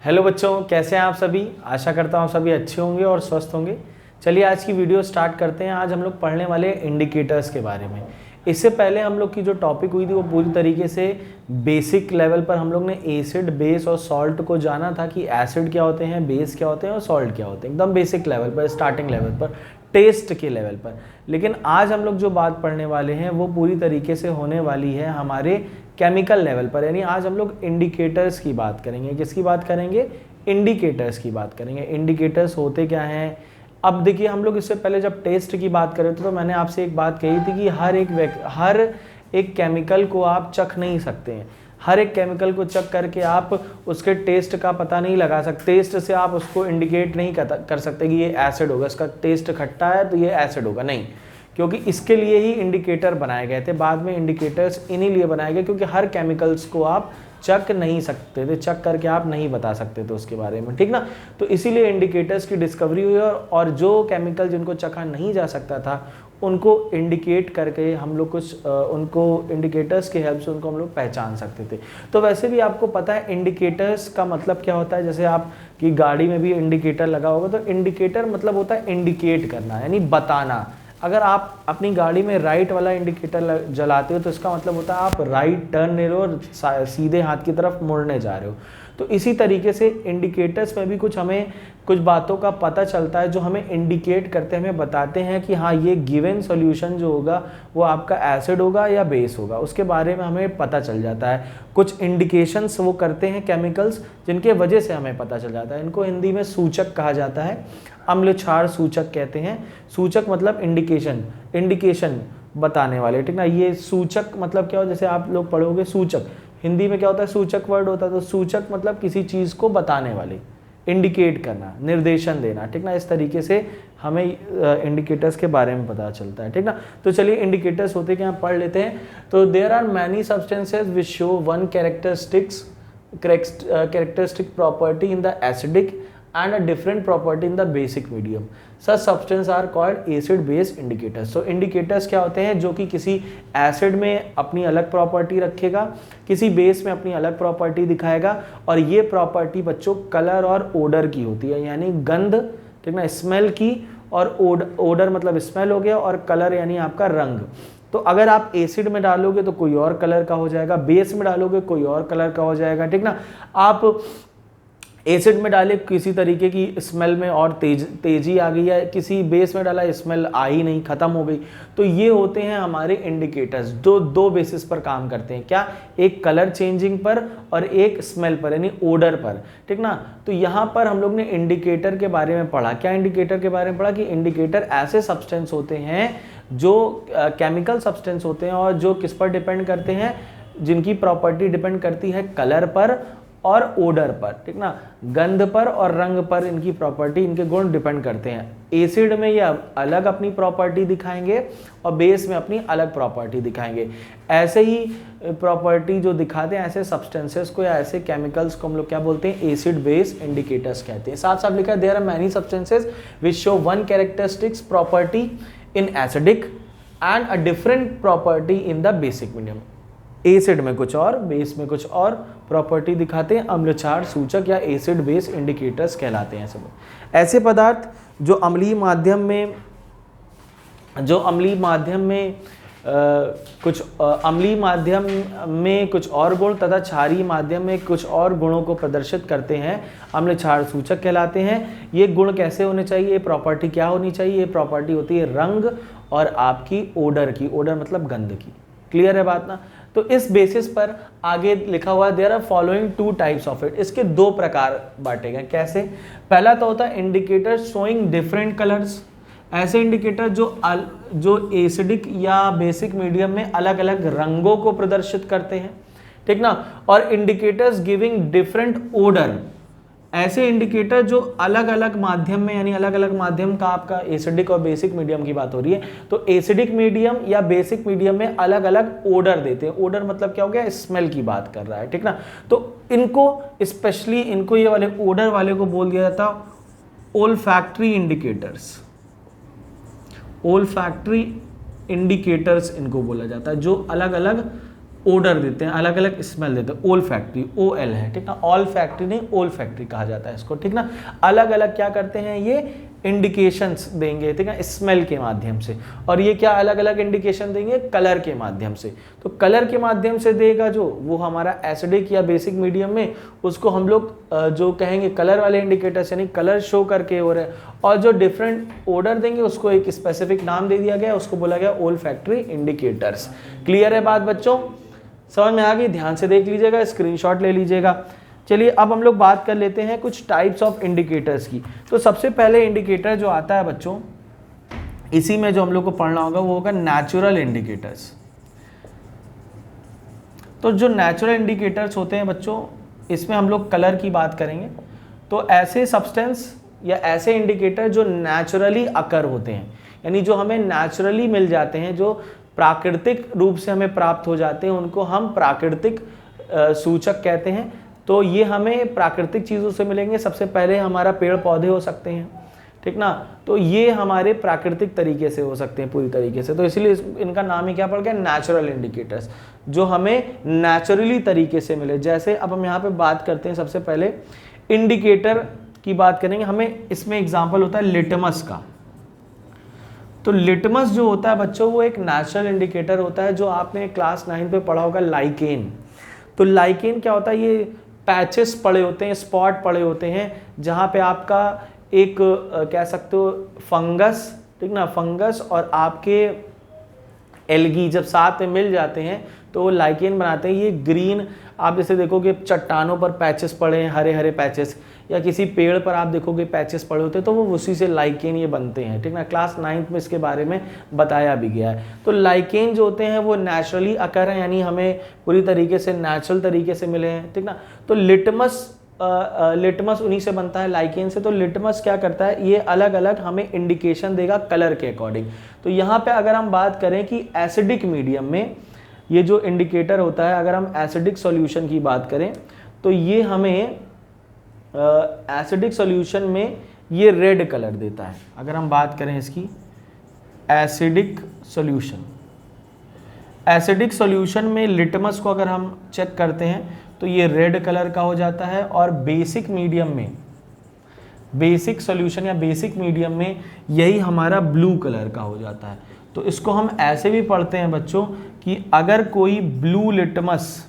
Hello बच्चों, कैसे हैं आप सभी। आशा करता हूँ सभी अच्छे होंगे और स्वस्थ होंगे। चलिए आज की वीडियो स्टार्ट करते हैं। आज हम लोग पढ़ने वाले हैं इंडिकेटर्स के बारे में। इससे पहले हम लोग की जो टॉपिक हुई थी वो पूरी तरीके से बेसिक लेवल पर हम लोग ने एसिड, बेस और सॉल्ट को जाना था कि एसिड क्या होते हैं, बेस क्या होते हैं और सॉल्ट क्या होते हैं, एकदम बेसिक लेवल पर, स्टार्टिंग लेवल पर, टेस्ट के लेवल पर। लेकिन आज हम लोग जो बात पढ़ने वाले हैं वो पूरी तरीके से होने वाली है हमारे केमिकल लेवल पर। यानी आज हम लोग इंडिकेटर्स की बात करेंगे। किसकी बात करेंगे? इंडिकेटर्स की बात करेंगे। इंडिकेटर्स होते क्या हैं? अब देखिए, हम लोग इससे पहले जब टेस्ट की बात कर रहे थे तो मैंने आपसे एक बात कही थी कि हर एक केमिकल को आप चख नहीं सकते हैं। हर एक केमिकल को चेक करके आप उसके टेस्ट का पता नहीं लगा सकते। टेस्ट से आप उसको इंडिकेट नहीं कर सकते कि ये एसिड होगा, इसका टेस्ट खट्टा है तो ये एसिड होगा, नहीं। क्योंकि इसके लिए ही इंडिकेटर बनाए गए थे। बाद में इंडिकेटर्स इन्हीं लिए बनाए गए क्योंकि हर केमिकल्स को आप चेक नहीं सकते थे, चेक करके आप नहीं बता सकते थे उसके बारे में, ठीक ना। तो इसीलिए इंडिकेटर्स की डिस्कवरी हुई और जो केमिकल जिनको चखा नहीं जा सकता था उनको इंडिकेट करके हम लोग उनको इंडिकेटर्स की हेल्प से उनको हम लोग पहचान सकते थे। तो वैसे भी आपको पता है इंडिकेटर्स का मतलब क्या होता है। जैसे आपकी गाड़ी में भी इंडिकेटर लगा होगा, तो इंडिकेटर मतलब होता है इंडिकेट करना, यानी बताना। अगर आप अपनी गाड़ी में राइट वाला इंडिकेटर जलाते हो तो इसका मतलब होता है आप राइट टर्न ले रहे हो और सीधे हाथ की तरफ मुड़ने जा रहे हो। तो इसी तरीके से इंडिकेटर्स में भी हमें कुछ बातों का पता चलता है जो हमें इंडिकेट करते हैं, हमें बताते हैं कि हाँ, ये गिवन सॉल्यूशन जो होगा वो आपका एसिड होगा या बेस होगा, उसके बारे में हमें पता चल जाता है। कुछ इंडिकेशंस वो करते हैं केमिकल्स जिनके वजह से हमें पता चल जाता है। इनको हिंदी में सूचक कहा जाता है, अम्ल क्षार सूचक कहते हैं। सूचक मतलब इंडिकेशन बताने वाले, ठीक ना। ये सूचक मतलब क्या हो, जैसे आप लोग पढ़ोगे सूचक, हिंदी में क्या होता है, सूचक वर्ड होता है। तो सूचक मतलब किसी चीज़ को बताने वाले, इंडिकेट करना, निर्देशन देना, ठीक ना। इस तरीके से हमें इंडिकेटर्स के बारे में पता चलता है, ठीक ना। तो चलिए इंडिकेटर्स होते क्या पढ़ लेते हैं। तो there are many substances which show one characteristic property in the acidic and a different property in the basic medium. Such substances are called acid base indicators. So indicators क्या होते हैं? जो कि किसी एसिड में अपनी अलग प्रॉपर्टी रखेगा, किसी बेस में अपनी अलग प्रॉपर्टी दिखाएगा, और ये प्रॉपर्टी बच्चों कलर और ओडर की होती है, यानी गंध, ठीक ना, स्मेल की। और ओडर मतलब स्मेल हो गया, और कलर यानी आपका रंग। तो अगर आप एसिड में डालोगे तो कोई और कलर का हो जाएगा, बेस में डालोगे कोई और कलर का हो जाएगा, ठीक ना। आप एसिड में डाले किसी तरीके की स्मेल में और तेजी आ गई है, किसी बेस में डाला स्मेल आई नहीं, खत्म हो गई। तो ये होते हैं हमारे इंडिकेटर्स, जो दो बेसिस पर काम करते हैं। क्या? एक कलर चेंजिंग पर और एक स्मेल पर, यानी ओडर पर, ठीक ना। तो यहाँ पर हम लोग ने इंडिकेटर के बारे में पढ़ा। क्या इंडिकेटर के बारे में पढ़ा? कि इंडिकेटर ऐसे सब्सटेंस होते हैं जो केमिकल सब्सटेंस होते हैं और जो किस पर डिपेंड करते हैं, जिनकी प्रॉपर्टी डिपेंड करती है कलर पर और ओडर पर, ठीक ना। गंध पर और रंग पर इनकी प्रॉपर्टी, इनके गुण डिपेंड करते हैं। एसिड में ये अलग अपनी प्रॉपर्टी दिखाएंगे और बेस में अपनी अलग प्रॉपर्टी दिखाएंगे। ऐसे ही प्रॉपर्टी जो दिखाते हैं ऐसे सब्सटेंसेस को या ऐसे केमिकल्स को हम लोग क्या बोलते हैं? एसिड बेस इंडिकेटर्स कहते हैं। साथ साथ लिखा है there are many substances which show one characteristics property in acidic and a different property in the basic medium. Acid में कुछ और, बेस में कुछ और प्रॉपर्टी दिखाते हैं, अम्ल क्षार सूचक या एसिड बेस इंडिकेटर्स कहलाते हैं सब। ऐसे पदार्थ जो अम्लीय माध्यम में कुछ और गुण तथा क्षारीय माध्यम में कुछ और गुणों को प्रदर्शित करते हैं, अम्ल क्षार सूचक कहलाते हैं। ये गुण कैसे होने चाहिए? ये प्रॉपर्टी क्या होनी चाहिए? ये प्रॉपर्टी होती है रंग और आपकी ओडर की। ओडर मतलब गंध की। क्लियर है बात ना। तो इस बेसिस पर आगे लिखा हुआ है there are following two types of it. इसके दो प्रकार बांटे गए। कैसे? पहला तो होता है इंडिकेटर शोइंग डिफरेंट कलर्स। ऐसे इंडिकेटर जो एसिडिक या बेसिक मीडियम में अलग अलग रंगों को प्रदर्शित करते हैं, ठीक ना। और इंडिकेटर्स गिविंग डिफरेंट ओडर। ऐसे इंडिकेटर जो अलग अलग माध्यम में, यानी अलग अलग माध्यम का आपका एसिडिक और बेसिक मीडियम की बात हो रही है, तो एसिडिक मीडियम या बेसिक मीडियम में अलग अलग ओडर देते हैं। ओडर मतलब क्या हो गया? स्मेल की बात कर रहा है, ठीक ना। तो इनको स्पेशली ये वाले ओडर वाले को बोल दिया जाता ओल्फैक्टरी इंडिकेटर्स। ओल्फैक्टरी इंडिकेटर्स इनको बोला जाता है, जो अलग अलग ओडर देते हैं, अलग अलग स्मेल देते हैं। ओल फैक्ट्री, ओ एल है, ठीक ना, ऑल फैक्ट्री नहीं, ओल फैक्ट्री कहा जाता है इसको, ठीक ना। अलग अलग क्या करते हैं, ये इंडिकेशंस देंगे, ठीक है, स्मेल के माध्यम से। और ये क्या अलग अलग इंडिकेशन देंगे, कलर के माध्यम से। तो कलर के माध्यम से देगा जो, वो हमारा एसिडिक या बेसिक मीडियम में, उसको हम लोग जो कहेंगे कलर वाले इंडिकेटर्स, यानी कलर शो करके हो रहे हैं। और जो डिफरेंट ऑर्डर देंगे उसको एक स्पेसिफिक नाम दे दिया गया, उसको बोला गया ओल फैक्ट्री इंडिकेटर्स। क्लियर है बात बच्चों, समझ में आ गई? ध्यान से देख लीजिएगा, स्क्रीनशॉट ले लीजिएगा। चलिए अब हम लोग बात कर लेते हैं कुछ टाइप्स ऑफ इंडिकेटर्स की। तो सबसे पहले इंडिकेटर जो आता है बच्चों, इसी में जो हम लोग को पढ़ना होगा वो होगा नेचुरल इंडिकेटर्स। तो जो नेचुरल इंडिकेटर्स होते हैं बच्चों, इसमें हम लोग कलर की बात करेंगे। तो ऐसे सब्सटेंस या ऐसे इंडिकेटर जो नेचुरली अकर होते हैं, यानी जो हमें नेचुरली मिल जाते हैं, जो प्राकृतिक रूप से हमें प्राप्त हो जाते हैं, उनको हम प्राकृतिक सूचक कहते हैं। तो ये हमें प्राकृतिक चीज़ों से मिलेंगे। सबसे पहले हमारा पेड़ पौधे हो सकते हैं, ठीक ना, तो ये हमारे प्राकृतिक तरीके से हो सकते हैं पूरी तरीके से। तो इसलिए इनका नाम ही क्या पड़ गया, नेचुरल इंडिकेटर्स, जो हमें नेचुरली तरीके से मिले। जैसे अब हम यहाँ पे बात करते हैं, सबसे पहले इंडिकेटर की बात करेंगे। हमें इसमें एग्जाम्पल होता है लिटमस का। तो लिटमस जो होता है बच्चों, वो एक नेचुरल इंडिकेटर होता है, जो आपने क्लास 9 पे पढ़ा होगा, लाइकेन। तो लाइकेन क्या होता है, ये पैचेस पड़े होते हैं, स्पॉट पड़े होते हैं, जहाँ पे आपका एक कह सकते हो फंगस, ठीक ना, फंगस और आपके एल्गी जब साथ में मिल जाते हैं तो वो लाइकेन बनाते हैं। ये ग्रीन, आप जैसे देखोगे चट्टानों पर पैचेस पड़े हैं, हरे हरे पैचेस, या किसी पेड़ पर आप देखोगे पैचेस पड़े होते हैं, तो वो उसी से लाइकेन ये बनते हैं, ठीक ना। क्लास 9 में इसके बारे में बताया भी गया है। तो लाइकेन जो होते हैं वो नेचुरली अकर हैं, यानी हमें पूरी तरीके से नेचुरल तरीके से मिले हैं, ठीक ना। तो लिटमस उन्हीं से बनता है, लाइकेन से। तो लिटमस क्या करता है, ये अलग अलग हमें इंडिकेशन देगा कलर के अकॉर्डिंग। तो यहाँ पे अगर हम बात करें कि एसिडिक मीडियम में ये जो इंडिकेटर होता है, अगर हम एसिडिक सॉल्यूशन की बात करें, तो ये हमें एसिडिक सॉल्यूशन में ये रेड कलर देता है। अगर हम बात करें इसकी एसिडिक सॉल्यूशन, एसिडिक सॉल्यूशन में लिटमस को अगर हम चेक करते हैं तो ये रेड कलर का हो जाता है। और बेसिक मीडियम में, बेसिक सॉल्यूशन या बेसिक मीडियम में यही हमारा ब्लू कलर का हो जाता है। तो इसको हम ऐसे भी पढ़ते हैं बच्चों कि अगर कोई ब्लू लिटमस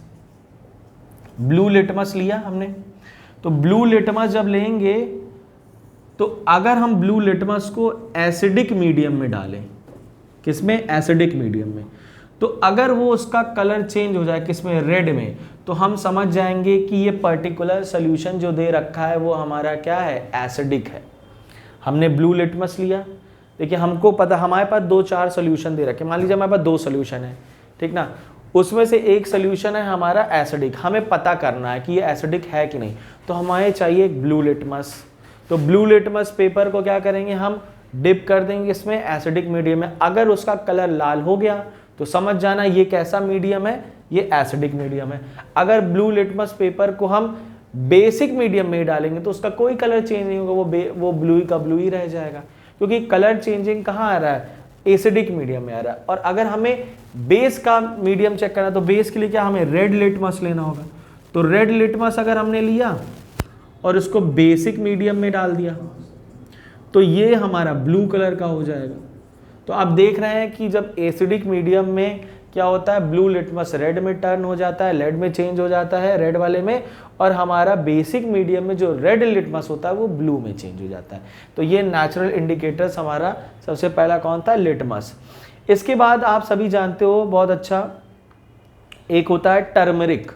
लिया हमने, तो ब्लू लिटमस जब लेंगे, तो अगर हम ब्लू लिटमस को एसिडिक मीडियम में डालें, किसमें, एसिडिक मीडियम में, तो अगर वो उसका कलर चेंज हो जाए किसमें, रेड में, तो हम समझ जाएंगे कि ये पर्टिकुलर सोल्यूशन जो दे रखा है वो हमारा क्या है, एसिडिक है। हमने ब्लू लिटमस लिया, देखिए हमको पता, हमारे पास 2-4 सोल्यूशन दे रखे, मान लीजिए हमारे पास 2 सोल्यूशन है, ठीक ना, उसमें से एक सोल्यूशन है हमारा एसिडिक। हमें पता करना है कि ये एसिडिक है कि नहीं, तो हमें चाहिए एक ब्लू लिटमस। तो ब्लू लिटमस पेपर को क्या करेंगे, हम डिप कर देंगे इसमें एसिडिक मीडियम में। अगर उसका कलर लाल हो गया तो समझ जाना ये कैसा मीडियम है, ये एसिडिक मीडियम है। अगर ब्लू लिटमस पेपर को हम बेसिक मीडियम में डालेंगे तो उसका कोई कलर चेंज नहीं होगा, वो ब्लू का ब्लू ही रह जाएगा, क्योंकि कलर चेंजिंग कहाँ आ रहा है, एसिडिक मीडियम में आ रहा है। और अगर हमें बेस का मीडियम चेक करना, तो बेस के लिए क्या, हमें रेड लिटमस लेना होगा। तो रेड लिटमस अगर हमने लिया और इसको बेसिक मीडियम में डाल दिया, तो ये हमारा ब्लू कलर का हो जाएगा। तो आप देख रहे हैं कि जब एसिडिक मीडियम में क्या होता है, ब्लू लिटमस रेड में टर्न हो जाता है, रेड में चेंज हो जाता है, रेड वाले में, और हमारा बेसिक मीडियम में जो रेड लिटमस होता है वो ब्लू में चेंज हो जाता है। तो ये नेचुरल इंडिकेटर्स हमारा सबसे पहला कौन था, लिटमस। इसके बाद आप सभी जानते हो बहुत अच्छा, एक होता है टर्मरिक,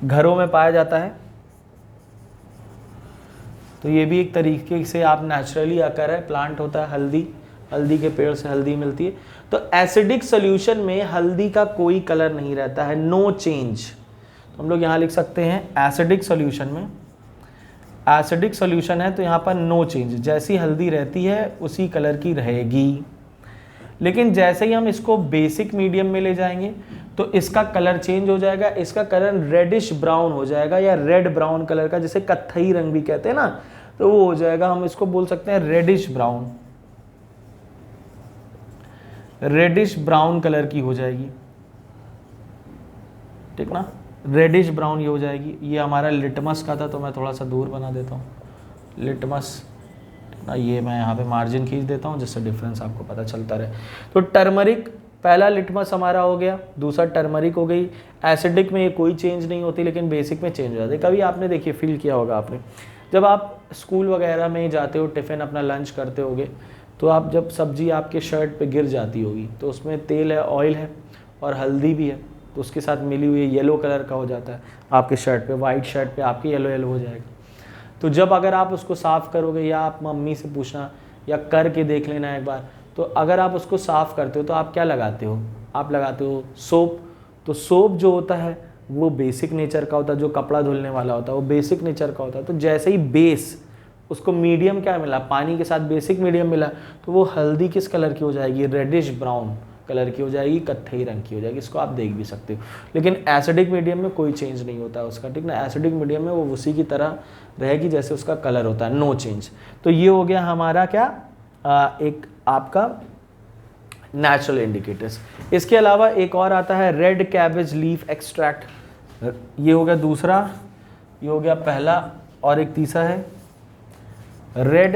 घरों में पाया जाता है। तो ये भी एक तरीके से आप नेचुरली आकर है, प्लांट होता है हल्दी, हल्दी के पेड़ से हल्दी मिलती है। तो एसिडिक सॉल्यूशन में हल्दी का कोई कलर नहीं रहता है, नो चेंज। तो हम लोग यहाँ लिख सकते हैं एसिडिक सॉल्यूशन में, एसिडिक सॉल्यूशन है तो यहाँ पर नो चेंज, जैसी हल्दी रहती है उसी कलर की रहेगी। लेकिन जैसे ही हम इसको बेसिक मीडियम में ले जाएंगे तो इसका कलर चेंज हो जाएगा, इसका कलर रेडिश ब्राउन हो जाएगा, या रेड ब्राउन कलर का, जैसे कत्थई रंग भी कहते हैं ना, तो वो हो जाएगा, हम इसको बोल सकते हैं reddish brown, reddish brown colour की हो जाएगी। ठीक ना, रेडिश ब्राउन ये हो जाएगी। ये हमारा लिटमस का था तो मैं थोड़ा सा दूर बना देता हूँ, लिटमस ना, ये मैं यहाँ पे मार्जिन खींच देता हूँ जिससे डिफरेंस आपको पता चलता रहे। तो टर्मरिक, पहला लिटमस हमारा हो गया, दूसरा टर्मरिक हो गई। एसिडिक में ये कोई चेंज नहीं होती लेकिन बेसिक में चेंज हो जाती है। कभी आपने देखिए फील किया होगा आपने, जब आप स्कूल वगैरह में जाते हो, टिफ़िन अपना लंच करते होगे, तो आप जब सब्जी आपके शर्ट पे गिर जाती होगी तो उसमें तेल है, ऑयल है और हल्दी भी है, तो उसके साथ मिली हुई येलो कलर का हो जाता है आपके शर्ट पे, वाइट शर्ट पे आपके येलो येलो हो जाएगा। तो जब अगर आप उसको साफ़ करोगे, या आप मम्मी से पूछना या करके देख लेना एक बार, तो अगर आप उसको साफ़ करते हो तो आप क्या लगाते हो, आप लगाते हो सोप। तो सोप जो होता है वो बेसिक नेचर का होता है, जो कपड़ा धुलने वाला होता है वो बेसिक नेचर का होता है। तो जैसे ही बेस उसको मीडियम क्या मिला, पानी के साथ बेसिक मीडियम मिला, तो वो हल्दी किस कलर की हो जाएगी, रेडिश ब्राउन कलर की हो जाएगी, कत्थई रंग की हो जाएगी। इसको आप देख भी सकते हो। लेकिन एसिडिक मीडियम में कोई चेंज नहीं होता है उसका, ठीक ना। एसिडिक मीडियम में वो उसी की तरह रहेगी जैसे उसका कलर होता है, नो चेंज। तो ये हो गया हमारा क्या, एक आपका नेचुरल इंडिकेटर्स। इसके अलावा एक और आता है रेड कैबेज लीफ एक्सट्रैक्ट। ये हो गया दूसरा, ये हो गया पहला, और एक तीसरा है रेड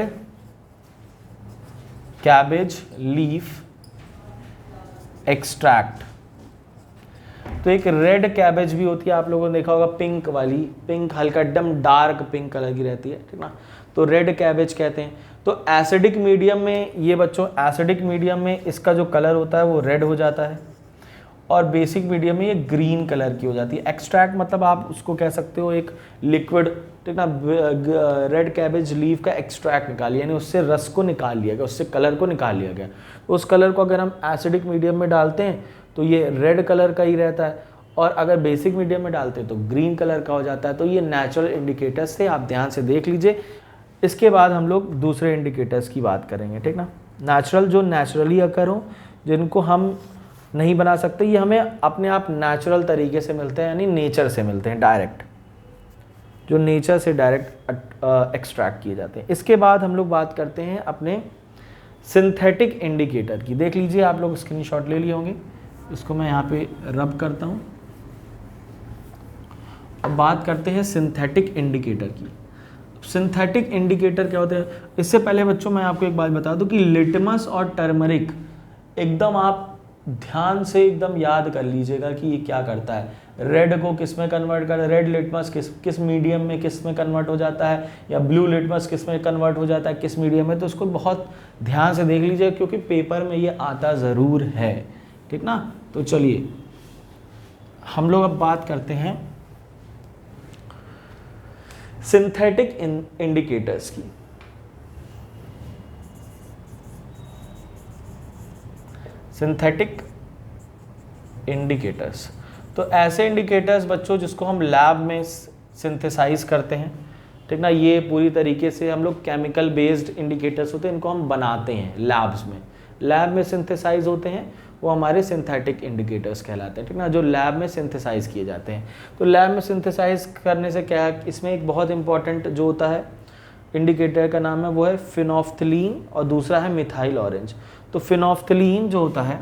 कैबेज लीफ एक्सट्रैक्ट। तो एक रेड कैबेज भी होती है, आप लोगों ने देखा होगा पिंक वाली, पिंक हल्का एकदम डार्क पिंक कलर की रहती है, ठीक ना, तो रेड कैबेज कहते हैं। तो एसिडिक मीडियम में ये बच्चों, एसिडिक मीडियम में इसका जो कलर होता है वो रेड हो जाता है, और बेसिक मीडियम में ये ग्रीन कलर की हो जाती है। एक्सट्रैक्ट मतलब आप उसको कह सकते हो एक लिक्विड, ठीक ना। रेड कैबेज लीफ का एक्सट्रैक्ट निकालिए, यानी उससे रस को निकाल लिया गया, उससे कलर को निकाल लिया गया। तो उस कलर को अगर हम एसिडिक मीडियम में डालते हैं तो ये रेड कलर का ही रहता है, और अगर बेसिक मीडियम में डालते हैं तो ग्रीन कलर का हो जाता है। तो ये नेचुरल इंडिकेटर्स थे, आप ध्यान से देख लीजिए। इसके बाद हम लोग दूसरे इंडिकेटर्स की बात करेंगे, ठीक ना। नेचुरल, जो नेचुरली अकर हो, जिनको हम नहीं बना सकते, ये हमें अपने आप नेचुरल तरीके से मिलते हैं, यानी नेचर से मिलते हैं डायरेक्ट, जो नेचर से डायरेक्ट एक्सट्रैक्ट किए जाते हैं। इसके बाद हम लोग बात करते हैं अपने सिंथेटिक इंडिकेटर की। देख लीजिए, आप लोग स्क्रीनशॉट ले लिए होंगे, इसको मैं यहाँ पे रब करता हूँ। अब बात करते हैं सिंथेटिक इंडिकेटर की। सिंथेटिक इंडिकेटर क्या होते हैं, इससे पहले बच्चों मैं आपको एक बात बता दूं कि लिटमस और टर्मरिक एकदम आप ध्यान से एकदम याद कर लीजिएगा कि ये क्या करता है। रेड को किस में कन्वर्ट कर, रेड लिटमस किस मीडियम में किस में कन्वर्ट हो जाता है, या ब्लू लिटमस किस में कन्वर्ट हो जाता है, किस मीडियम में। तो उसको बहुत ध्यान से देख लीजिए क्योंकि पेपर में ये आता ज़रूर है, ठीक ना। तो चलिए हम लोग अब बात करते हैं सिंथेटिक इंडिकेटर्स की। सिंथेटिक इंडिकेटर्स, तो ऐसे इंडिकेटर्स बच्चों जिसको हम लैब में सिंथेसाइज करते हैं, ठीक ना। ये पूरी तरीके से हम लोग केमिकल बेस्ड इंडिकेटर्स होते हैं, इनको हम बनाते हैं लैब्स में, लैब में सिंथेसाइज होते हैं, वो हमारे सिंथेटिक इंडिकेटर्स कहलाते हैं, ठीक ना, जो लैब में सिंथेसाइज किए जाते हैं। तो लैब में सिंथेसाइज करने से क्या है, इसमें एक बहुत इंपॉर्टेंट जो होता है इंडिकेटर का नाम है वो है फिनोफ्थलीन, और दूसरा है मिथाइल ऑरेंज। तो फिनोफ्थलीन जो होता है,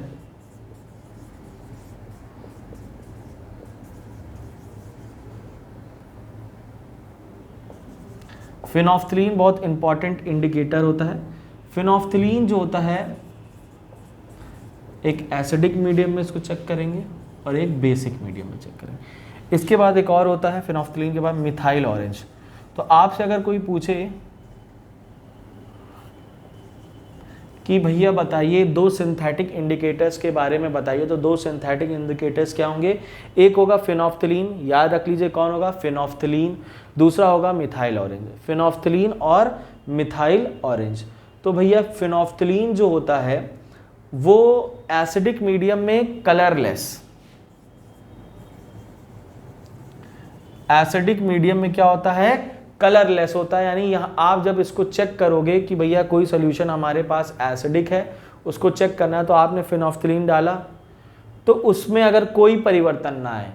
फिनोफ्थलीन बहुत इंपॉर्टेंट इंडिकेटर होता है। फिनोफ्थलीन जो होता है एक एसिडिक मीडियम में इसको चेक करेंगे और एक बेसिक मीडियम में चेक करेंगे। इसके बाद एक और होता है फिनोफ्थलीन के बाद मिथाइल ऑरेंज। तो आपसे अगर कोई पूछे कि भैया बताइए दो सिंथेटिक इंडिकेटर्स के बारे में बताइए, तो दो सिंथेटिक इंडिकेटर्स क्या होंगे, एक होगा फिनोफ्थलीन, याद रख लीजिए कौन होगा, फिनोफ्थलीन, दूसरा होगा मिथाइल ऑरेंज। फिनोफ्थलीन और मिथाइल ऑरेंज। तो भैया फिनोफ्थलीन जो होता है वो एसिडिक मीडियम में कलरलेस, एसिडिक मीडियम में क्या होता है, कलरलेस होता है। यानी यहाँ आप जब इसको चेक करोगे कि भैया कोई सोल्यूशन हमारे पास एसिडिक है, उसको चेक करना है, तो आपने फिनोफ्थलीन डाला, तो उसमें अगर कोई परिवर्तन ना आए,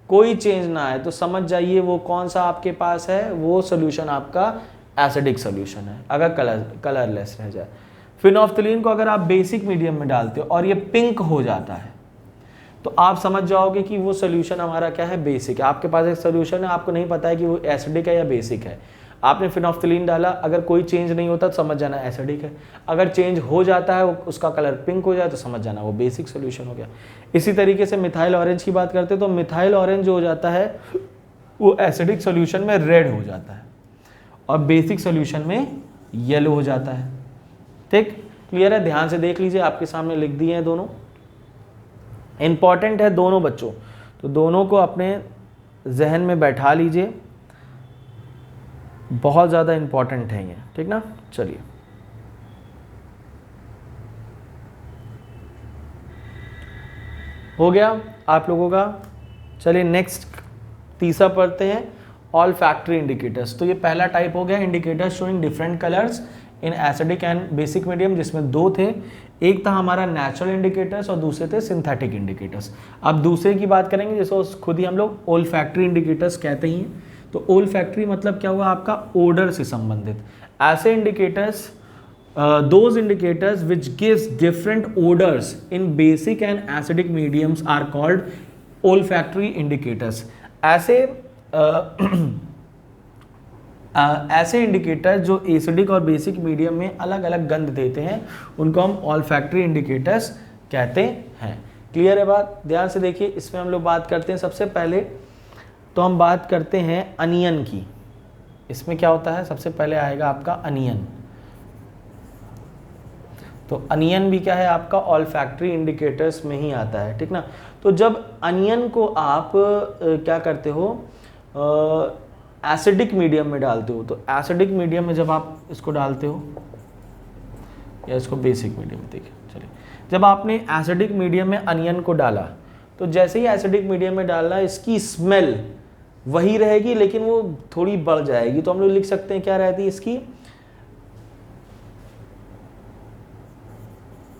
कोई चेंज ना आए, तो समझ जाइए वो कौन सा आपके पास है, वो सोल्यूशन आपका एसिडिक सोल्यूशन है, अगर कलरलेस रह जाए। फिनोफ्थलीन को अगर आप बेसिक मीडियम में डालते हो और ये पिंक हो जाता है, तो आप समझ जाओगे कि वो सोल्यूशन हमारा क्या है, बेसिक है। आपके पास एक सोल्यूशन है, आपको नहीं पता है कि वो एसिडिक है या बेसिक है, आपने फिनोफ्थलीन डाला, अगर कोई चेंज नहीं होता तो समझ जाना एसिडिक है, अगर चेंज हो जाता है, उसका कलर पिंक हो जाए तो समझ जाना वो बेसिक सोल्यूशन हो गया। इसी तरीके से मिथाइल ऑरेंज की बात करते हैं तो मिथाइल ऑरेंज जो हो जाता है वो एसिडिक सोल्यूशन में रेड हो जाता है और बेसिक सोल्यूशन में येलो हो जाता है। ठीक, क्लियर है? ध्यान से देख लीजिए, आपके सामने लिख दिए हैं दोनों, इंपॉर्टेंट है दोनों बच्चों, तो दोनों को अपने जहन में बैठा लीजिए, बहुत ज़्यादा इंपॉर्टेंट है ये, ठीक ना। चलिए हो गया आप लोगों का। चलिए नेक्स्ट तीसरा पढ़ते हैं, ऑल फैक्ट्री इंडिकेटर्स। तो ये पहला टाइप हो गया, indicators showing different colours in acidic and basic medium, जिसमें दो थे, एक था हमारा नेचुरल इंडिकेटर्स और दूसरे थे सिंथेटिक इंडिकेटर्स। अब दूसरे की बात करेंगे जिसको खुद ही हम लोग ओल फैक्ट्री इंडिकेटर्स कहते हैं। तो ओल फैक्ट्री मतलब क्या हुआ, आपका ओडर से संबंधित ऐसे indicators, those indicators which gives different odors in basic and acidic mediums are called olfactory indicators। ऐसे इंडिकेटर जो एसिडिक और बेसिक मीडियम में अलग अलग गंध देते हैं उनको हम ऑल्फैक्टरी इंडिकेटर्स कहते हैं। क्लियर है बात? ध्यान से देखिए, इसमें हम लोग बात करते हैं सबसे पहले तो हम बात करते हैं अनियन की। इसमें क्या होता है, सबसे पहले आएगा आपका अनियन। तो अनियन भी क्या है, आपका ऑल्फैक्टरी इंडिकेटर्स में ही आता है, ठीक ना। तो जब अनियन को आप क्या करते हो, एसिडिक मीडियम में डालते हो, तो एसिडिक मीडियम में जब आप इसको डालते हो या इसको बेसिक मीडियम, देखिए चलिए, जब आपने एसिडिक मीडियम में अनियन को डाला तो जैसे ही एसिडिक मीडियम में डालना, इसकी स्मेल वही रहेगी लेकिन वो थोड़ी बढ़ जाएगी। तो हम लोग लिख सकते हैं क्या रहती है इसकी,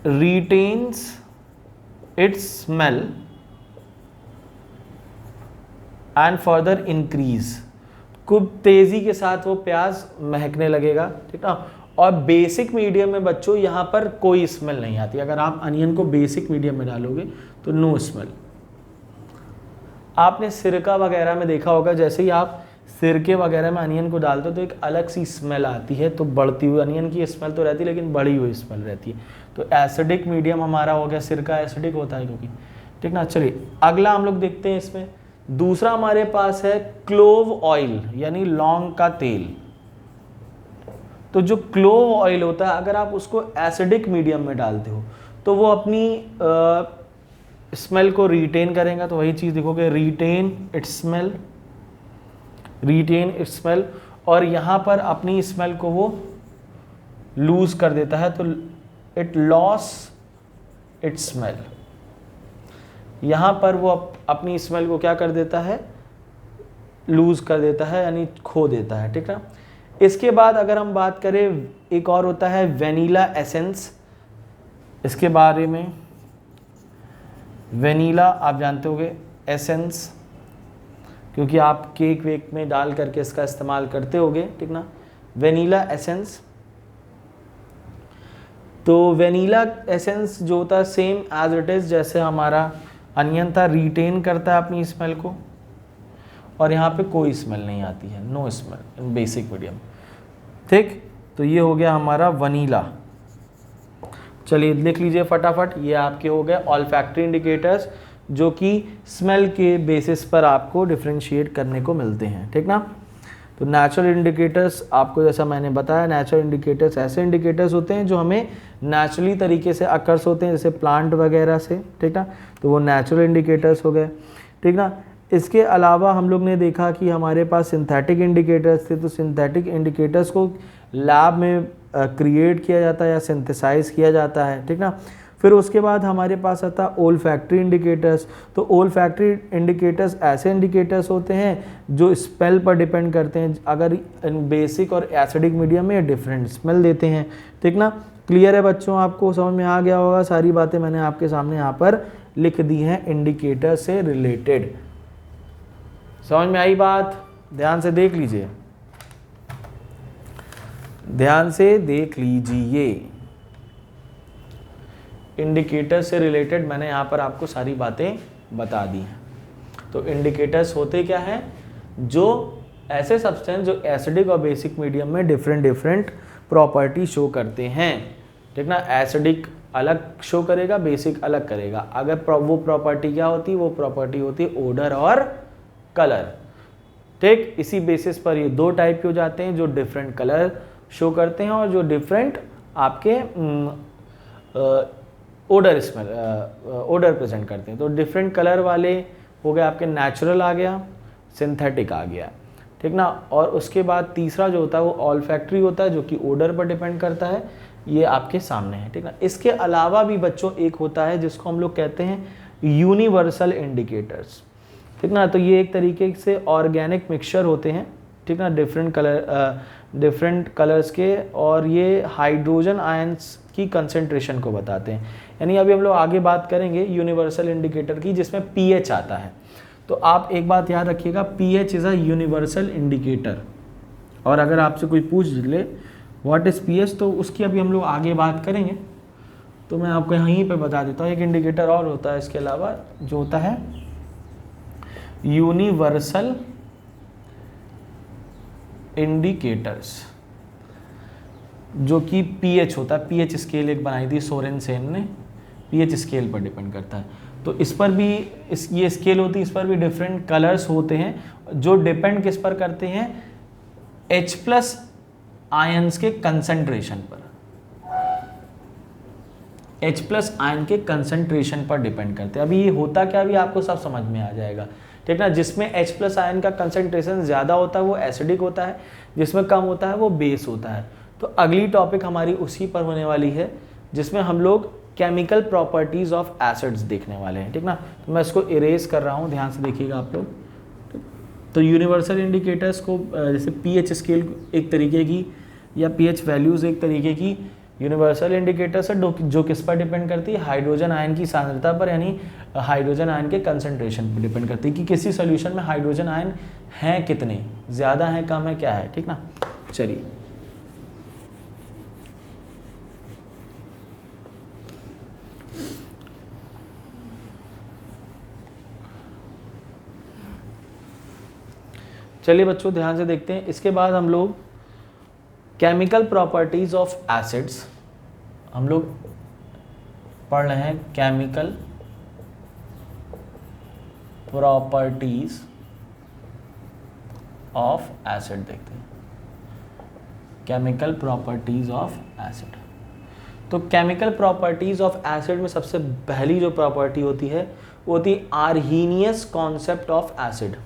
retains its smell and further increase, खूब तेजी के साथ वो प्याज महकने लगेगा, ठीक ना। और बेसिक मीडियम में बच्चों यहाँ पर कोई स्मेल नहीं आती। अगर आप अनियन को बेसिक मीडियम में डालोगे तो नो स्मेल। आपने सिरका वगैरह में देखा होगा, जैसे ही आप सिरके वगैरह में अनियन को डालते हो तो एक अलग सी स्मेल आती है, तो बढ़ती हुई अनियन की स्मेल तो रहती है लेकिन बढ़ी हुई स्मेल रहती है। तो एसिडिक मीडियम हमारा हो गया, सिरका एसिडिक होता है क्योंकि, ठीक ना। चलिए अगला हम लोग देखते हैं, इसमें दूसरा हमारे पास है क्लोव ऑयल यानी लौंग का तेल। तो जो क्लोव ऑयल होता है, अगर आप उसको एसिडिक मीडियम में डालते हो तो वो अपनी स्मेल को रिटेन करेगा। तो वही चीज़ देखोगे, retain its smell, retain its smell, और यहाँ पर अपनी स्मेल को वो लूज कर देता है, तो इट लॉस इट्स स्मेल। यहाँ पर वो अपनी स्मेल को क्या कर देता है, लूज कर देता है, यानी खो देता है, ठीक ना। इसके बाद अगर हम बात करें, एक और होता है वेनिला एसेंस। इसके बारे में, वेनिला आप जानते होंगे, एसेंस क्योंकि आप केक वेक में डाल करके इसका इस्तेमाल करते होगे, ठीक ना। वेनिला एसेंस, तो वेनिला एसेंस जो होता है सेम एज इट इज़ जैसे हमारा अनियन था, रिटेन करता है अपनी स्मेल को, और यहाँ पे कोई स्मेल नहीं आती है, no smell in basic medium, ठीक। तो ये हो गया हमारा वनीला। चलिए लिख लीजिए फटाफट, ये आपके हो गए ऑल्फैक्टरी इंडिकेटर्स जो कि स्मेल के बेसिस पर आपको डिफ्रेंशिएट करने को मिलते हैं, ठीक ना। तो नेचुरल इंडिकेटर्स आपको जैसा मैंने बताया, नेचुरल इंडिकेटर्स ऐसे इंडिकेटर्स होते हैं जो हमें नेचुरली तरीके से अकर्स होते हैं, जैसे प्लांट वगैरह से, ठीक ना। तो वो नेचुरल इंडिकेटर्स हो गए, ठीक ना। इसके अलावा हम लोग ने देखा कि हमारे पास सिंथेटिक इंडिकेटर्स थे। तो सिंथेटिक इंडिकेटर्स को लैब में क्रिएट किया जाता है या सिंथेसाइज किया जाता है, ठीक ना। फिर उसके बाद हमारे पास आता है ओल्फैक्टरी इंडिकेटर्स। तो ओल्फैक्टरी इंडिकेटर्स ऐसे इंडिकेटर्स होते हैं जो स्मेल पर डिपेंड करते हैं, अगर बेसिक और एसिडिक मीडियम में डिफरेंट स्मेल देते हैं, ठीक ना। क्लियर है बच्चों, आपको समझ में आ गया होगा, सारी बातें मैंने आपके सामने यहाँ पर लिख दी हैं इंडिकेटर से रिलेटेड। समझ में आई बात? ध्यान से देख लीजिए, ध्यान से देख लीजिए, इंडिकेटर से रिलेटेड मैंने यहाँ पर आपको सारी बातें बता दी हैं। तो इंडिकेटर्स होते क्या हैं, जो ऐसे सब्सटेंस जो एसिडिक और बेसिक मीडियम में डिफरेंट प्रॉपर्टी शो करते हैं, ठीक ना। एसिडिक अलग शो करेगा, बेसिक अलग करेगा। अगर वो प्रॉपर्टी क्या होती है, वो प्रॉपर्टी होती है ओडर और कलर, ठीक। इसी बेसिस पर ये दो टाइप के हो जाते हैं, जो डिफरेंट कलर शो करते हैं और जो डिफरेंट आपके ओडर प्रेजेंट करते हैं। तो डिफरेंट कलर वाले हो गए आपके नेचुरल आ गया, सिंथेटिक आ गया, ठीक ना। और उसके बाद तीसरा जो होता है वो ऑल्फैक्टरी होता है, जो कि ओडर पर डिपेंड करता है, ये आपके सामने है, ठीक ना। इसके अलावा भी बच्चों एक होता है जिसको हम लोग कहते हैं यूनिवर्सल इंडिकेटर्स, ठीक ना। तो ये एक तरीके से ऑर्गेनिक मिक्सचर होते हैं, ठीक ना, डिफरेंट कलर्स के, और ये हाइड्रोजन आयंस की कंसेंट्रेशन को बताते हैं। यानी अभी हम लोग आगे बात करेंगे यूनिवर्सल इंडिकेटर की, जिसमें पीएच आता है। तो आप एक बात याद रखिएगा, pH is a universal indicator. और अगर आपसे कोई पूछ ले व्हाट इज़ पीएच, तो उसकी अभी हम लोग आगे बात करेंगे। तो मैं आपको यहीं पे बता देता हूँ, एक इंडिकेटर और होता है इसके अलावा, जो होता है यूनिवर्सल इंडिकेटर्स, जो कि पीएच होता है। पीएच स्केल एक बनाई थी सोरेनसेन ने, पीएच स्केल पर डिपेंड करता है। तो इस पर भी ये स्केल होती है, इस पर भी डिफरेंट कलर्स होते हैं, जो डिपेंड किस पर करते हैं, H+ आयंस के कंसंट्रेशन पर, H+ आयन के कंसंट्रेशन पर डिपेंड करते हैं। अभी ये होता क्या, अभी आपको सब समझ में आ जाएगा, ठीक ना। जिसमें H+ आयन का कंसंट्रेशन ज़्यादा होता है वो एसिडिक होता है, जिसमें कम होता है वो बेस होता है। तो अगली टॉपिक हमारी उसी पर होने वाली है, जिसमें हम लोग केमिकल प्रॉपर्टीज़ ऑफ एसिड्स देखने वाले हैं, ठीक ना। तो मैं इसको इरेज कर रहा हूँ, ध्यान से देखिएगा आप लोग। तो यूनिवर्सल इंडिकेटर्स को जैसे पीएच स्केल एक तरीके की, या पीएच वैल्यूज़ एक तरीके की यूनिवर्सल इंडिकेटर्स है, जो किस पर डिपेंड करती है, हाइड्रोजन आयन की सांद्रता पर, यानी हाइड्रोजन आयन के कंसंट्रेशन पर डिपेंड करती है कि किसी सोल्यूशन में हाइड्रोजन आयन हैं कितने, ज़्यादा है, कम है, क्या है, ठीक ना। चलिए चलिए बच्चों ध्यान से देखते हैं। इसके बाद हम लोग केमिकल प्रॉपर्टीज ऑफ एसिड्स हम लोग पढ़ रहे हैं। केमिकल प्रॉपर्टीज ऑफ एसिड देखते हैं, केमिकल प्रॉपर्टीज ऑफ एसिड। तो केमिकल प्रॉपर्टीज ऑफ एसिड में सबसे पहली जो प्रॉपर्टी होती है वो होती है Arrhenius concept of acid.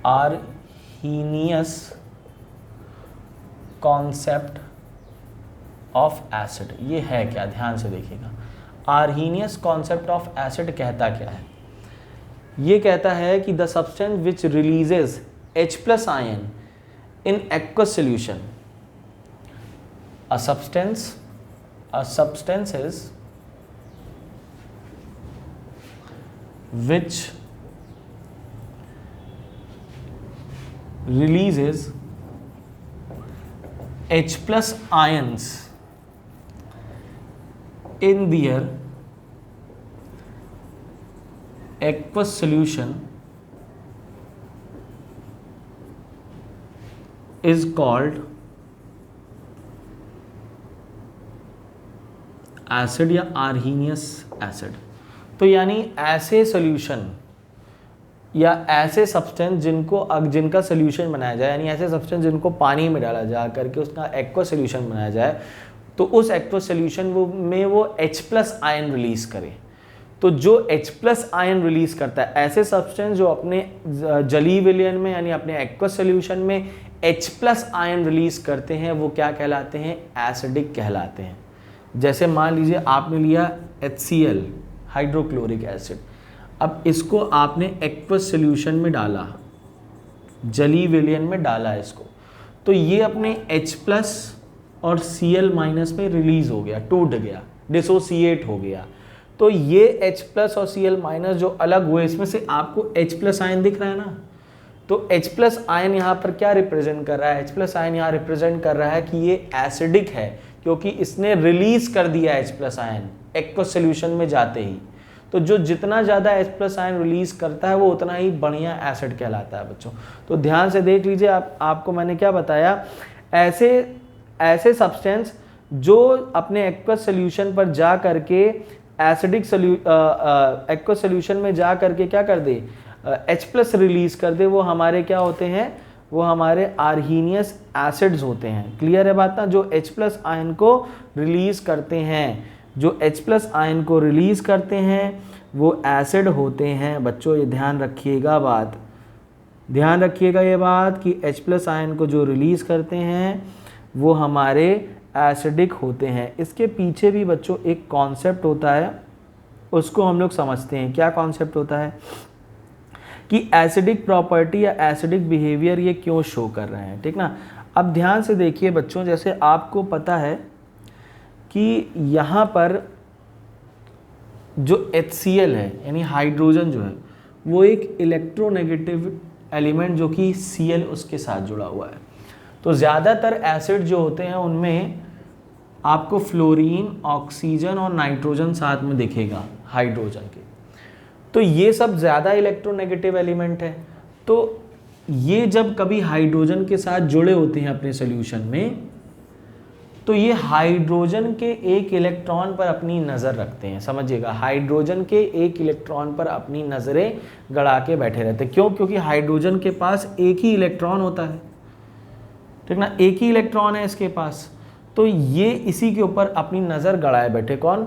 Arrhenius concept of acid, ये है क्या, ध्यान से देखिएगा। आर्हीनियस कॉन्सेप्ट ऑफ एसिड कहता क्या है, ये कहता है कि the substance which releases H+ ion in aqueous solution, a substance is which releases H+ ions in their aqueous solution is called acid या आर्हीनियस एसिड। तो यानी ऐसे सॉल्यूशन या ऐसे सब्सटेंस जिनका सॉल्यूशन बनाया जाए, यानी ऐसे सब्सटेंस जिनको पानी में डाला जा करके उसका एक्वस सॉल्यूशन बनाया जाए, तो उस एक्वस सॉल्यूशन में वो H+ आयन रिलीज करे। तो जो H+ आयन रिलीज करता है, ऐसे सब्सटेंस जो अपने जलीय विलयन में यानी अपने एक्वस सॉल्यूशन में H+ आयन रिलीज करते हैं, वो क्या कहलाते हैं, एसिडिक कहलाते हैं। जैसे मान लीजिए आपने लिया HCl हाइड्रोक्लोरिक एसिड, अब इसको आपने एक्वस सॉल्यूशन में डाला, जलीय विलयन में डाला इसको, तो ये अपने H+ और Cl- में रिलीज हो गया, टूट गया, डिसोसिएट हो गया। तो ये H+ और Cl- जो अलग हुए, इसमें से आपको H+ आयन दिख रहा है ना, तो H+ आयन यहाँ पर क्या रिप्रेजेंट कर रहा है, H+ आयन यहाँ रिप्रेजेंट कर रहा है कि ये एसिडिक है, क्योंकि इसने रिलीज कर दिया H+ आयन एक्वस सोल्यूशन में जाते ही। तो जो जितना ज़्यादा H+ आयन रिलीज करता है वो उतना ही बढ़िया एसिड कहलाता है बच्चों। तो ध्यान से देख लीजिए, आपको मैंने क्या बताया, ऐसे सब्सटेंस जो अपने एक्वस सोल्यूशन पर जा करके एसिडिक एक्वस सोल्यूशन में जा करके क्या कर दे, H+ रिलीज कर दे, वो हमारे क्या होते हैं, वो हमारे आर्हीनियस एसिड्स होते हैं। क्लियर है बात ना। जो H+ आयन को रिलीज करते हैं, जो H+ आयन को रिलीज करते हैं वो एसिड होते हैं बच्चों। ये ध्यान रखिएगा बात, ध्यान रखिएगा ये बात कि H+ आयन को जो रिलीज करते हैं वो हमारे एसिडिक होते हैं। इसके पीछे भी बच्चों एक कॉन्सेप्ट होता है, उसको हम लोग समझते हैं। क्या कॉन्सेप्ट होता है कि एसिडिक प्रॉपर्टी या एसिडिक बिहेवियर ये क्यों शो कर रहे हैं, ठीक ना। अब ध्यान से देखिए बच्चों, जैसे आपको पता है कि यहाँ पर जो HCl है यानी हाइड्रोजन जो है वो एक इलेक्ट्रोनेगेटिव एलिमेंट जो कि Cl उसके साथ जुड़ा हुआ है। तो ज़्यादातर एसिड जो होते हैं उनमें आपको फ्लोरीन, ऑक्सीजन और नाइट्रोजन साथ में दिखेगा हाइड्रोजन के। तो ये सब ज़्यादा इलेक्ट्रोनेगेटिव एलिमेंट है। तो ये जब कभी हाइड्रोजन के साथ जुड़े होते हैं अपने सोल्यूशन में, तो ये हाइड्रोजन के एक इलेक्ट्रॉन पर अपनी नज़र रखते हैं। समझिएगा, हाइड्रोजन के एक इलेक्ट्रॉन पर अपनी नज़रें गड़ा के बैठे रहते हैं। क्यों? क्योंकि हाइड्रोजन के पास एक ही इलेक्ट्रॉन होता है, ठीक ना, एक ही इलेक्ट्रॉन है इसके पास। तो ये इसी के ऊपर अपनी नज़र गड़ाए बैठे। कौन?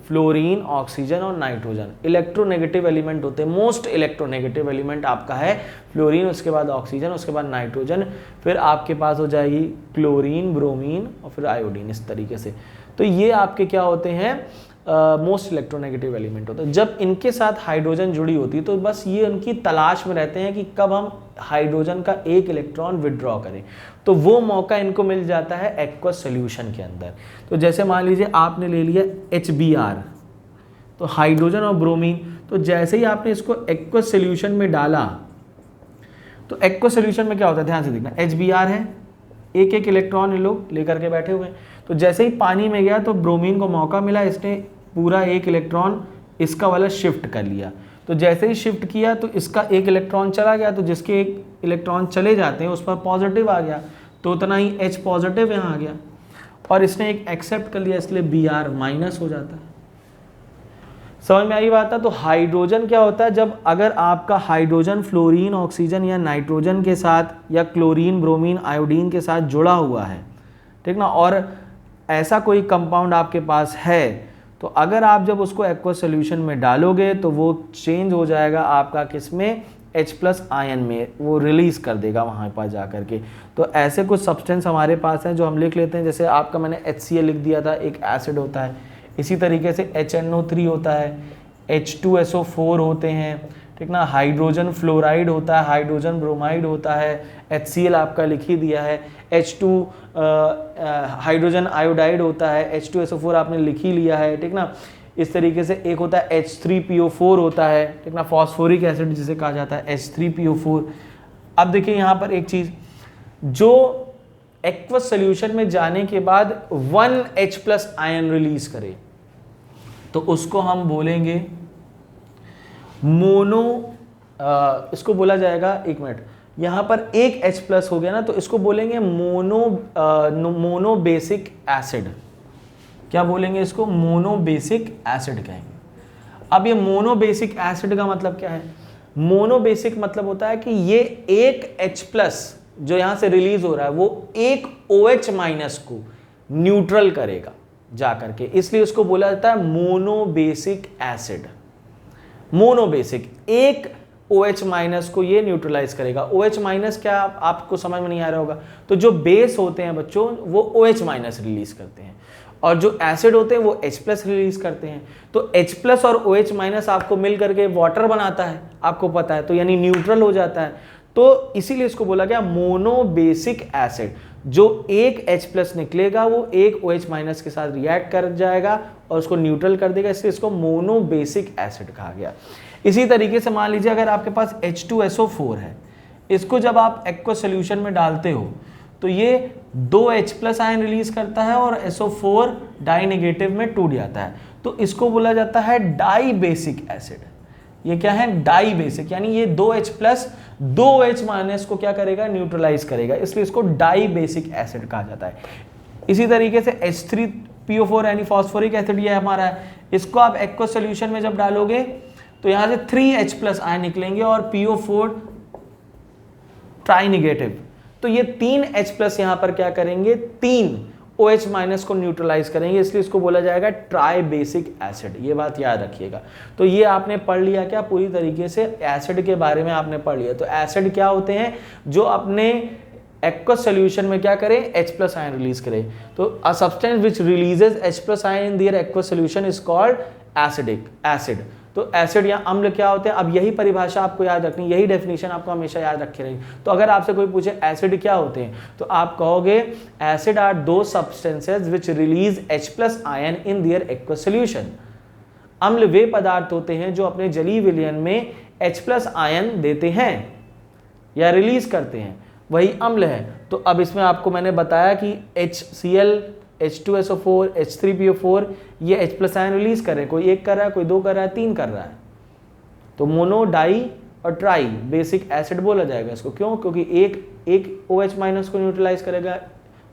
फ्लोरीन, ऑक्सीजन और नाइट्रोजन इलेक्ट्रोनेगेटिव एलिमेंट होते हैं। मोस्ट इलेक्ट्रोनेगेटिव एलिमेंट आपका है फ्लोरीन, उसके बाद ऑक्सीजन, उसके बाद नाइट्रोजन, फिर आपके पास हो जाएगी क्लोरीन, ब्रोमीन और फिर आयोडीन, इस तरीके से। तो ये आपके क्या होते हैं, मोस्ट इलेक्ट्रोनेगेटिव एलिमेंट होता है। जब इनके साथ हाइड्रोजन जुड़ी होती है तो बस ये उनकी तलाश में रहते हैं कि कब हम हाइड्रोजन का एक इलेक्ट्रॉन विड्रॉ करें। तो वो मौका इनको मिल जाता है एक्वस सोल्यूशन के अंदर। तो जैसे मान लीजिए आपने ले लिया HBr, तो हाइड्रोजन और ब्रोमीन, तो जैसे ही आपने इसको एक्वस सोल्यूशन में डाला तो एक्वस सोल्यूशन में क्या होता है, ध्यान से देखना, HBr है, एक एक इलेक्ट्रॉन ये लोग लेकर के बैठे हुए हैं। तो जैसे ही पानी में गया तो ब्रोमीन को मौका मिला, इसने पूरा एक इलेक्ट्रॉन इसका वाला शिफ्ट कर लिया। तो जैसे ही शिफ्ट किया तो इसका एक इलेक्ट्रॉन चला गया, तो जिसके एक इलेक्ट्रॉन चले जाते हैं उस पर पॉजिटिव आ गया, तो उतना ही H पॉजिटिव यहाँ आ गया, और इसने एक एक्सेप्ट कर लिया, इसलिए Br माइनस हो जाता है। समझ में आई बात है। तो हाइड्रोजन क्या होता है, जब अगर आपका हाइड्रोजन फ्लोरीन, ऑक्सीजन या नाइट्रोजन के साथ या क्लोरीन, ब्रोमीन, आयोडीन के साथ जुड़ा हुआ है, ठीक ना, और ऐसा कोई कंपाउंड आपके पास है, तो अगर आप जब उसको एक्वस सोल्यूशन में डालोगे तो वो चेंज हो जाएगा आपका किसमें, H+ आयन में, वो रिलीज कर देगा वहाँ पर जा करके। तो ऐसे कुछ सब्सटेंस हमारे पास हैं जो हम लिख लेते हैं। जैसे आपका मैंने HCl लिख दिया था, एक एसिड होता है। इसी तरीके से HNO3 होता है, H2SO4 होते हैं, ठीक ना, हाइड्रोजन फ्लोराइड होता है, हाइड्रोजन ब्रोमाइड होता है, HCl आपका लिख ही दिया है, H2 हाइड्रोजन आयोडाइड होता है, H2SO4 आपने लिख ही लिया है, ठीक ना। इस तरीके से एक होता है H3PO4 होता है, ठीक ना, फॉस्फोरिक एसिड जिसे कहा जाता है H3PO4। अब देखिए यहाँ पर एक चीज, जो एक्वस सोल्यूशन में जाने के बाद 1 H+ आयन रिलीज करे तो उसको हम बोलेंगे मोनो, इसको बोला जाएगा, एक मिनट, यहाँ पर एक H+ हो गया ना, तो इसको बोलेंगे मोनो बेसिक एसिड। क्या बोलेंगे इसको? मोनो बेसिक एसिड कहेंगे। अब ये मोनो बेसिक एसिड का मतलब क्या है? मोनो बेसिक मतलब होता है कि ये एक H+ जो यहाँ से रिलीज हो रहा है वो एक OH- को न्यूट्रल करेगा जा करके, इसलिए उसको बोला जाता है mono basic acid. Mono basic, एक OH- को ये न्यूट्रलाइज करेगा। OH- क्या आपको समझ में नहीं आ रहा होगा? तो जो बेस होते हैं बच्चों वो OH- रिलीज करते हैं, और जो एसिड होते हैं वो H+ रिलीज करते हैं। तो H+ और OH- आपको मिल करके वाटर बनाता है, आपको पता है, तो यानी न्यूट्रल हो जाता है। तो इसीलिए इसको बोला गया मोनो बेसिक एसिड। जो एक H+ निकलेगा वो एक OH- के साथ रिएक्ट कर जाएगा और उसको न्यूट्रल कर देगा, इसलिए इसको मोनो बेसिक एसिड कहा गया। इसी तरीके से मान लीजिए अगर आपके पास H2SO4 है, इसको जब आप एक्वस सोल्यूशन में डालते हो तो ये 2 H+ आयन रिलीज करता है और SO4 डाई नेगेटिव में टूट जाता है। तो इसको बोला जाता है डाई बेसिक एसिड। ये क्या है? डाई बेसिक, यानी ये 2H प्लस 2H माइनस को क्या करेगा? न्यूट्रलाइज करेगा, इसलिए इसको डाई बेसिक एसिड कहा जाता है। इसी तरीके से H3PO4 यानी फॉस्फोरिक एसिड ये हमारा है, इसको आप एक्वस सोल्यूशन में जब डालोगे तो यहां से 3H प्लस आयन निकलेंगे और PO4 ट्राई निगेटिव, तो ये 3H प्लस यहां पर क्या करेंगे? 3 OH माइनस को न्यूट्रलाइज करेंगे, इसलिए इसको बोला जाएगा ट्राई बेसिक एसिड। ये बात याद रखिएगा। तो ये आपने पढ़ लिया क्या? पूरी तरीके से एसिड के बारे में आपने पढ़ लिया। तो एसिड क्या होते हैं? जो अपने एक्वस सॉल्यूशन में क्या करें? H प्लस आयन रिलीज करें। तो a substance which releases H plus ion in their aqueous solution is called acid. तो एसिड या अम्ल क्या होते हैं? अब यही परिभाषा आपको याद रखनी, यही डेफिनेशन आपको हमेशा याद रखी रहेगी। तो अगर आपसे कोई पूछे एसिड क्या होते हैं, तो आप कहोगे एसिड आर दो substances which release H plus ion in their aqueous solution. अम्ल वे पदार्थ होते हैं जो अपने जलीय विलयन में H प्लस आयन देते हैं या रिलीज करते हैं, वही अम्ल है। तो अब इसमें आपको मैंने बताया कि HCl, H2SO4, H3PO4 ये H प्लस आयन रिलीज कर रहे हैं, कोई एक कर रहा है, कोई दो कर रहा है, तीन कर रहा है, तो मोनो, डाई और ट्राई बेसिक एसिड बोला जाएगा इसको। क्यों? क्योंकि एक OH माइनस को न्यूट्रलाइज करेगा,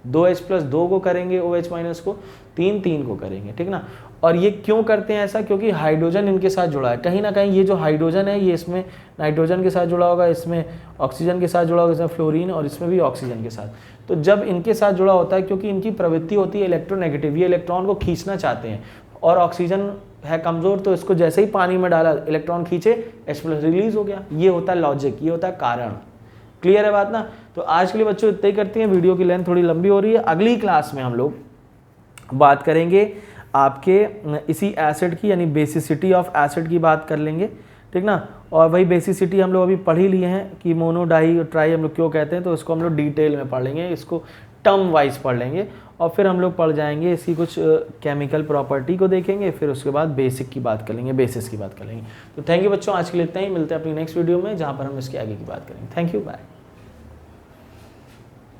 2H प्लस 2 को करेंगे OH माइनस को, 3 को करेंगे, ठीक ना। और ये क्यों करते हैं ऐसा? क्योंकि हाइड्रोजन इनके साथ जुड़ा है, कहीं ना कहीं ये जो हाइड्रोजन है ये इसमें नाइट्रोजन के साथ जुड़ा होगा, इसमें ऑक्सीजन के साथ जुड़ा होगा, इसमें फ्लोरीन, और इसमें भी ऑक्सीजन के साथ। तो जब इनके साथ जुड़ा होता है, क्योंकि इनकी प्रवृत्ति होती है इलेक्ट्रोनेगेटिव, ये इलेक्ट्रॉन को खींचना चाहते हैं, और ऑक्सीजन है कमजोर, तो इसको जैसे ही पानी में डाला इलेक्ट्रॉन खींचे, H प्लस रिलीज हो गया। ये होता है लॉजिक, ये होता है कारण। क्लियर है बात ना? तो आज के लिए बच्चों इतना ही करते हैं, वीडियो की लेंथ थोड़ी लंबी हो रही है। अगली क्लास में हम लोग बात करेंगे आपके इसी एसिड की, यानी बेसिसिटी ऑफ एसिड की बात कर लेंगे, ठीक ना। और वही बेसिसिटी हम लोग अभी पढ़ ही लिए हैं कि मोनो, डाई और ट्राई हम लोग क्यों कहते हैं, तो इसको हम लोग डिटेल में पढ़ लेंगे, इसको टर्म वाइज पढ़ लेंगे, और फिर हम लोग पढ़ जाएंगे इसकी कुछ केमिकल प्रॉपर्टी को देखेंगे, फिर उसके बाद बेसिक की बात कर लेंगे, बेसिस की बात कर लेंगे। तो थैंक यू बच्चों, आज के लिए इतना ही। मिलते हैं अपनी नेक्स्ट वीडियो में, जहाँ पर हम इसके आगे की बात करेंगे। Thank you, bye.